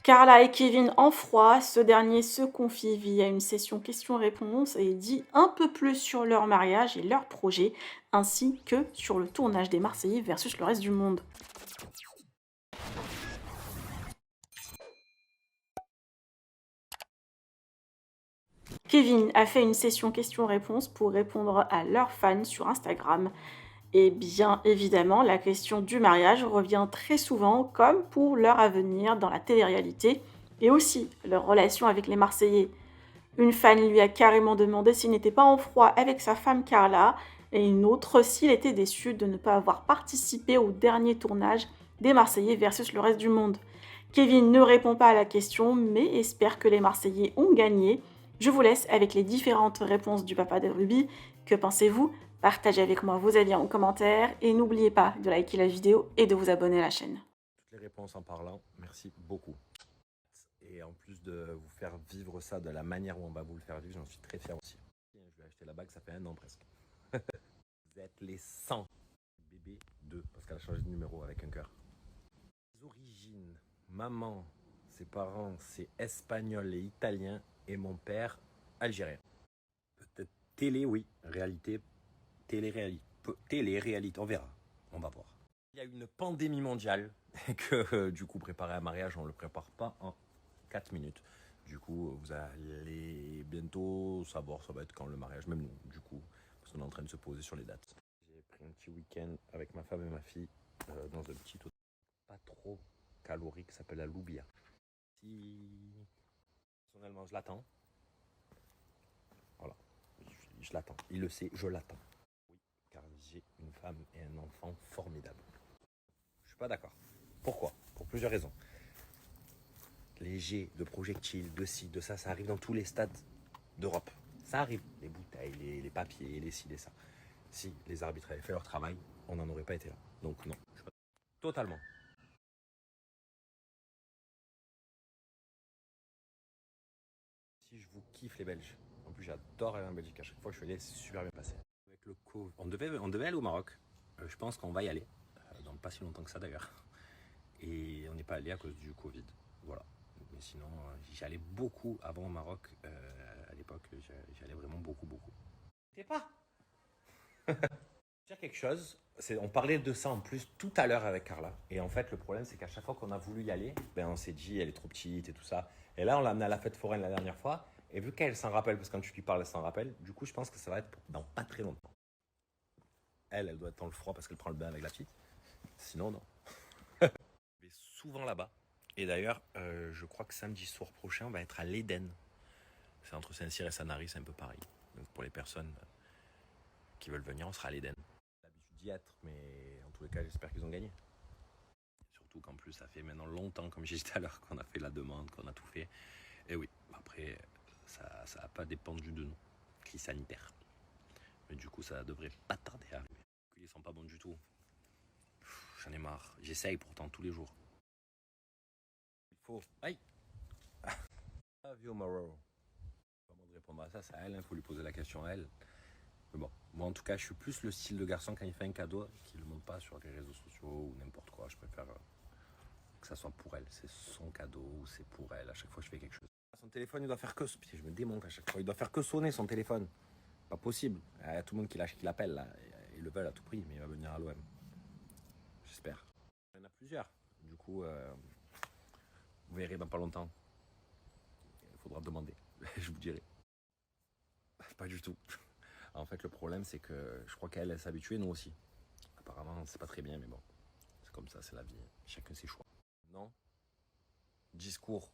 Carla et Kevin en froid, ce dernier se confie via une session questions-réponses et dit un peu plus sur leur mariage et leurs projets, ainsi que sur le tournage des Marseillais versus le reste du monde. Kevin a fait une session questions-réponses pour répondre à leurs fans sur Instagram. Et bien évidemment, la question du mariage revient très souvent, comme pour leur avenir dans la télé-réalité, et aussi leur relation avec les Marseillais. Une fan lui a carrément demandé s'il n'était pas en froid avec sa femme Carla, et une autre s'il était déçu de ne pas avoir participé au dernier tournage des Marseillais versus le reste du monde. Kevin ne répond pas à la question, mais espère que les Marseillais ont gagné. Je vous laisse avec les différentes réponses du papa de Ruby. Que pensez-vous? Partagez avec moi vos avis en commentaire et n'oubliez pas de liker la vidéo et de vous abonner à la chaîne. Toutes les réponses en parlant, merci beaucoup. Et en plus de vous faire vivre ça de la manière où on va vous le faire vivre, j'en suis très fier aussi. Je vais acheter la bague, ça fait 1 an presque. Vous êtes les 100 bébé 2 parce qu'elle a changé de numéro avec un cœur. Les origines, maman, ses parents, c'est espagnol et italien et mon père algérien. Peut-être télé, oui, réalité, télé-réalité, on verra, on va voir. Il y a une pandémie mondiale que du coup préparer un mariage, on ne le prépare pas en 4 minutes. Du coup, vous allez bientôt savoir, ça va être quand le mariage, même nous, du coup, parce qu'on est en train de se poser sur les dates. J'ai pris un petit week-end avec ma femme et ma fille dans un petit hôtel pas trop calorique qui s'appelle la Loubia. Si personnellement je l'attends, voilà, je l'attends. Il le sait, je l'attends. Oui, car j'ai une femme et un enfant formidables. Je suis pas d'accord. Pourquoi? Pour plusieurs raisons. Les jets de projectiles, de ci, de ça arrive dans tous les stades d'Europe. Ça arrive. Les bouteilles, les papiers, les ci, les ça. Si les arbitres avaient fait leur travail, on n'en aurait pas été là. Donc non. Totalement. Si je vous kiffe les Belges. En plus, j'adore aller en Belgique. À chaque fois que je suis allé, c'est super bien passé. Avec le Covid, on devait aller au Maroc. Je pense qu'on va y aller. Dans pas si longtemps que ça d'ailleurs. Et on n'est pas allé à cause du Covid. Voilà. Mais sinon, j'y allais beaucoup avant au Maroc. À l'époque, j'y allais vraiment beaucoup, beaucoup. T'es pas dire quelque chose. On parlait de ça en plus tout à l'heure avec Carla. Et en fait, le problème, c'est qu'à chaque fois qu'on a voulu y aller, ben, on s'est dit, elle est trop petite et tout ça. Et là, on l'a amenée à la fête foraine la dernière fois. Et vu qu'elle s'en rappelle, parce que quand tu lui parles, elle s'en rappelle, du coup, je pense que ça va être dans pas très longtemps. Elle doit être dans le froid parce qu'elle prend le bain avec la petite. Sinon, non. Je vais souvent là-bas. Et d'ailleurs, je crois que samedi soir prochain, on va être à l'Éden. C'est entre Saint-Cyr et Sanary, c'est un peu pareil. Donc pour les personnes qui veulent venir, on sera à l'Éden. J'ai l'habitude d'y être, mais en tous les cas, j'espère qu'ils ont gagné. Surtout qu'en plus, ça fait maintenant longtemps, comme j'ai dit tout à l'heure, qu'on a fait la demande, qu'on a tout fait. Et oui, après, ça n'a pas dépendu de nous. Crise sanitaire. Mais du coup, ça devrait pas tarder à arriver. Ils sont pas bons du tout. J'en ai marre. J'essaye pourtant tous les jours. Il faut. Aïe! Love you, Moro. Comment de répondre à ça? C'est à elle, il faut lui poser la question à elle. Mais bon, moi en tout cas, je suis plus le style de garçon quand il fait un cadeau, qu'il ne le montre pas sur les réseaux sociaux ou n'importe quoi. Je préfère que ça soit pour elle. C'est son cadeau ou c'est pour elle. À chaque fois, je fais quelque chose. Son téléphone, il doit faire que. Putain, je me démonte à chaque fois. Il doit faire que sonner son téléphone. Pas possible. Il y a tout le monde qui l'appelle là. Ils le veulent à tout prix, mais il va venir à l'OM. J'espère. Il y en a plusieurs. Du coup, vous verrez dans pas longtemps. Il faudra demander. Je vous dirai. Pas du tout. En fait, le problème, c'est que je crois qu'elle s'est habituée, nous aussi. Apparemment, c'est pas très bien, mais bon. C'est comme ça, c'est la vie. Chacun ses choix. Non. Discours